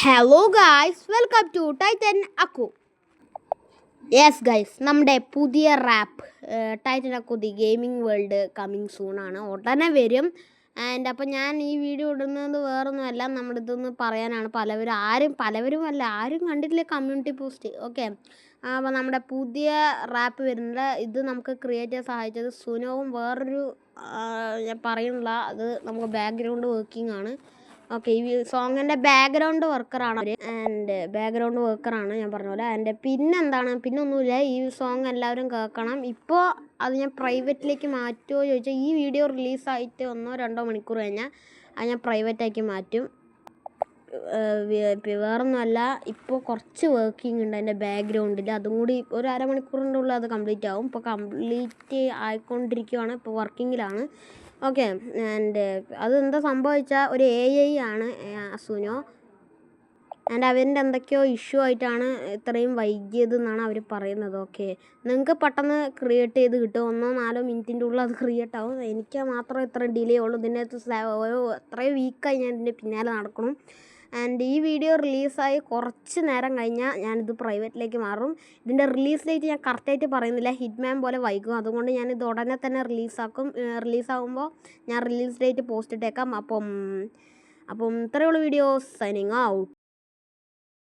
Hello guys, welcome to Titan Akku. Yes guys, നമ്മുടെ പുതിയ rap Titan Akku the gaming world coming സൂണാണ്, ഉടനെ വരും. ആൻഡ് അപ്പം ഞാൻ ഈ വീഡിയോ ഇടുന്നത് വേറൊന്നുമല്ല, നമ്മുടെ ഇതൊന്ന് പറയാനാണ്. ആരും കണ്ടിട്ടില്ല കമ്മ്യൂണിറ്റി പോസ്റ്റ്. ഓക്കെ, അപ്പോൾ നമ്മുടെ പുതിയ റാപ്പ് വരുന്നുണ്ട്. ഇത് നമുക്ക് ക്രിയേറ്റ് ചെയ്യാൻ സഹായിച്ചത് സുനോവും വേറൊരു ഞാൻ പറയുന്നില്ല, അത് നമുക്ക് ബാക്ക്ഗ്രൗണ്ട് വർക്കിംഗ് ആണ്. ഓക്കെ, ഈ സോങ്ങിൻ്റെ ബാക്ക്ഗ്രൗണ്ട് വർക്കറാണ് അവർ. ആൻഡ് ബാക്ക്ഗ്രൗണ്ട് വർക്കറാണ് ഞാൻ പറഞ്ഞ പോലെ. ആൻഡ് പിന്നൊന്നുമില്ല, ഈ സോങ് എല്ലാവരും കേൾക്കണം. ഇപ്പോൾ അത് ഞാൻ പ്രൈവറ്റിലേക്ക് മാറ്റുമോ ചോദിച്ചാൽ, ഈ വീഡിയോ റിലീസായിട്ട് 1-2 മണിക്കൂർ കഴിഞ്ഞാൽ അത് ഞാൻ പ്രൈവറ്റാക്കി മാറ്റും. വേറൊന്നുമല്ല, ഇപ്പോൾ കുറച്ച് വർക്കിംഗ് ഉണ്ട് അതിൻ്റെ ബാക്ക്ഗ്രൗണ്ടിൽ. അതും കൂടി ഒരു അരമണിക്കൂറിൻ്റെ ഉള്ളിൽ അത് കംപ്ലീറ്റ് ആവും. ഇപ്പോൾ കംപ്ലീറ്റ് ആയിക്കൊണ്ടിരിക്കുകയാണ്, ഇപ്പോൾ വർക്കിങ്ങിലാണ്. ഓക്കെ, ആൻഡ് അതെന്താ സംഭവിച്ചാൽ ഒരു AI ആണ് സുനോ. ആൻഡ് അവൻ്റെ എന്തൊക്കെയോ ഇഷ്യൂ ആയിട്ടാണ് ഇത്രയും വൈകിയത് എന്നാണ് അവർ പറയുന്നത്. ഓക്കെ, നിങ്ങൾക്ക് പെട്ടെന്ന് ക്രിയേറ്റ് ചെയ്ത് കിട്ടും, 1-4 മിനിറ്റിൻ്റെ ഉള്ളിൽ അത് ക്രിയേറ്റ് ആവും. എനിക്ക് മാത്രം ഇത്ര ഡിലേ ഉള്ളൂ. ഇതിൻ്റെ എത്രയോ വീക്കായി ഞാൻ ഇതിൻ്റെ പിന്നാലെ നടക്കണം. ആൻഡ് ഈ വീഡിയോ റിലീസായി കുറച്ച് നേരം കഴിഞ്ഞാൽ ഞാനിത് പ്രൈവറ്റിലേക്ക് മാറും. ഇതിൻ്റെ റിലീസ് ഡേറ്റ് ഞാൻ കറക്റ്റായിട്ട് പറയുന്നില്ല, ഹിറ്റ്മാൻ പോലെ വൈകും. അതുകൊണ്ട് ഞാനിത് ഉടനെ തന്നെ റിലീസാകുമ്പോൾ ഞാൻ റിലീസ് ഡേറ്റ് പോസ്റ്റ് ഇട്ടേക്കാം. അപ്പം ഇത്രയുള്ള വീഡിയോ, സൈനിങ് ഔട്ട്.